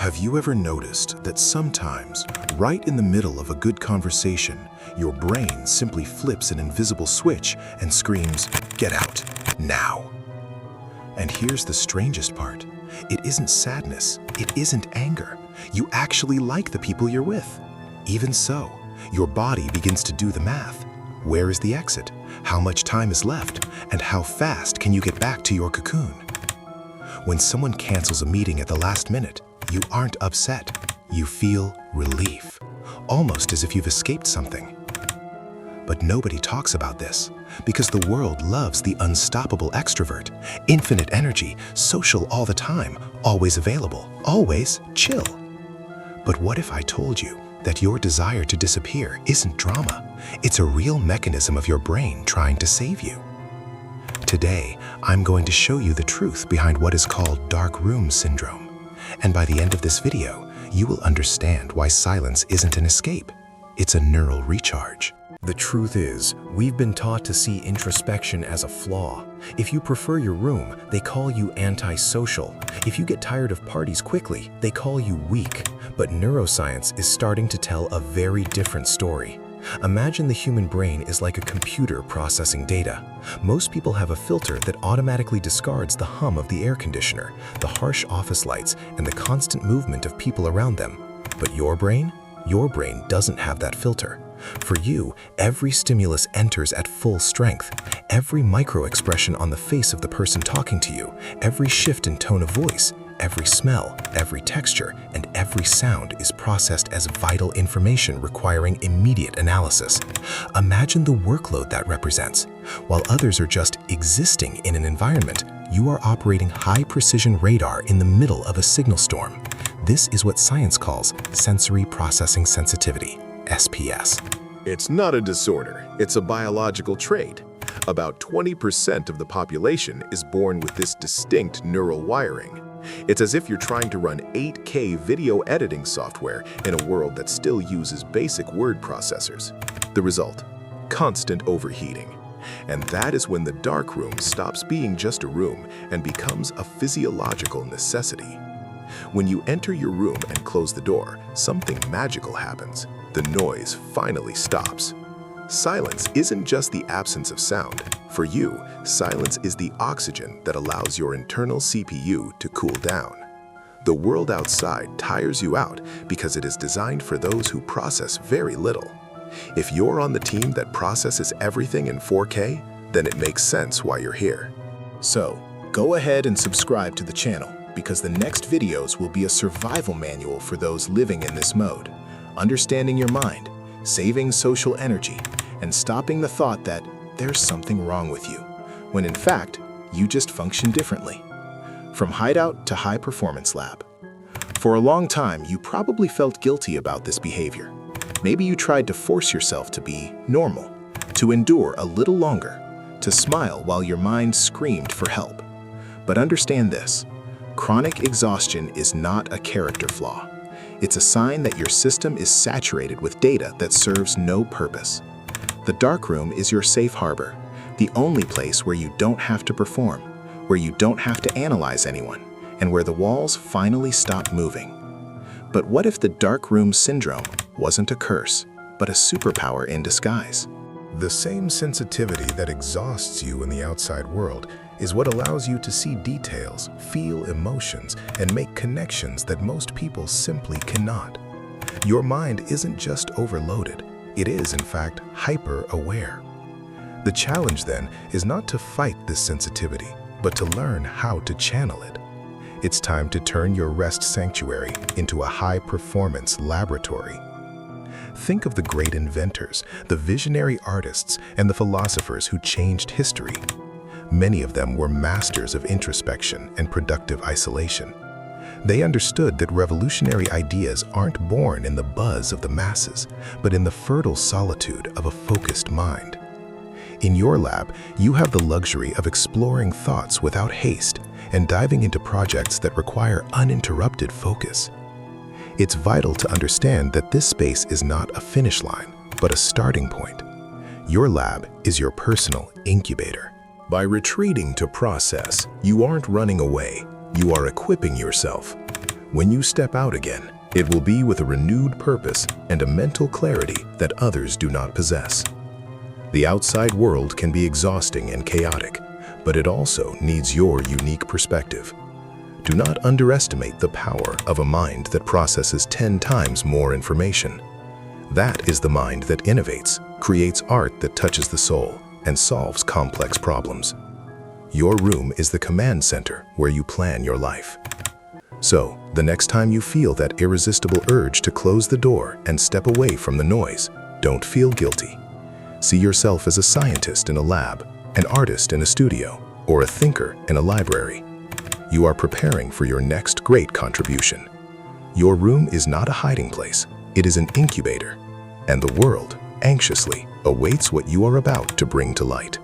Have you ever noticed that sometimes, right in the middle of a good conversation, your brain simply flips an invisible switch and screams, "Get out, now"? And here's the strangest part. It isn't sadness, it isn't anger. You actually like the people you're with. Even so, your body begins to do the math. Where is the exit? How much time is left? And how fast can you get back to your cocoon? When someone cancels a meeting at the last minute, you aren't upset. You feel relief, almost as if you've escaped something. But nobody talks about this, because the world loves the unstoppable extrovert, infinite energy, social all the time, always available, always chill. But what if I told you that your desire to disappear isn't drama? It's a real mechanism of your brain trying to save you. Today, I'm going to show you the truth behind what is called dark room syndrome. And by the end of this video, you will understand why silence isn't an escape. It's a neural recharge. The truth is, we've been taught to see introspection as a flaw. If you prefer your room, they call you antisocial. If you get tired of parties quickly, they call you weak. But neuroscience is starting to tell a very different story. Imagine the human brain is like a computer processing data. Most people have a filter that automatically discards the hum of the air conditioner, the harsh office lights, and the constant movement of people around them. But your brain? Your brain doesn't have that filter. For you, every stimulus enters at full strength. Every micro-expression on the face of the person talking to you, every shift in tone of voice, every smell, every texture, and every sound is processed as vital information requiring immediate analysis. Imagine the workload that represents. While others are just existing in an environment, you are operating high-precision radar in the middle of a signal storm. This is what science calls sensory processing sensitivity, SPS. It's not a disorder, it's a biological trait. About 20% of the population is born with this distinct neural wiring. It's as if you're trying to run 8K video editing software in a world that still uses basic word processors. The result? Constant overheating. And that is when the dark room stops being just a room and becomes a physiological necessity. When you enter your room and close the door, something magical happens. The noise finally stops. Silence isn't just the absence of sound. For you, silence is the oxygen that allows your internal CPU to cool down. The world outside tires you out because it is designed for those who process very little. If you're on the team that processes everything in 4K, then it makes sense why you're here. So, go ahead and subscribe to the channel, because the next videos will be a survival manual for those living in this mode. Understanding your mind, saving social energy, and stopping the thought that there's something wrong with you, when in fact, you just function differently. From hideout to high performance lab. For a long time, you probably felt guilty about this behavior. Maybe you tried to force yourself to be normal, to endure a little longer, to smile while your mind screamed for help. But understand this, chronic exhaustion is not a character flaw. It's a sign that your system is saturated with data that serves no purpose. The darkroom is your safe harbor, the only place where you don't have to perform, where you don't have to analyze anyone, and where the walls finally stop moving. But what if the darkroom syndrome wasn't a curse, but a superpower in disguise? The same sensitivity that exhausts you in the outside world is what allows you to see details, feel emotions, and make connections that most people simply cannot. Your mind isn't just overloaded, it is in fact hyper-aware. The challenge then is not to fight this sensitivity, but to learn how to channel it. It's time to turn your rest sanctuary into a high-performance laboratory. Think of the great inventors, the visionary artists, and the philosophers who changed history. Many of them were masters of introspection and productive isolation. They understood that revolutionary ideas aren't born in the buzz of the masses, but in the fertile solitude of a focused mind. In your lab, you have the luxury of exploring thoughts without haste and diving into projects that require uninterrupted focus. It's vital to understand that this space is not a finish line, but a starting point. Your lab is your personal incubator. By retreating to process, you aren't running away, you are equipping yourself. When you step out again, it will be with a renewed purpose and a mental clarity that others do not possess. The outside world can be exhausting and chaotic, but it also needs your unique perspective. Do not underestimate the power of a mind that processes 10 times more information. That is the mind that innovates, creates art that touches the soul, and solves complex problems. Your room is the command center where you plan your life. So, the next time you feel that irresistible urge to close the door and step away from the noise, don't feel guilty. See yourself as a scientist in a lab, an artist in a studio, or a thinker in a library. You are preparing for your next great contribution. Your room is not a hiding place, it is an incubator, and the world anxiously awaits what you are about to bring to light.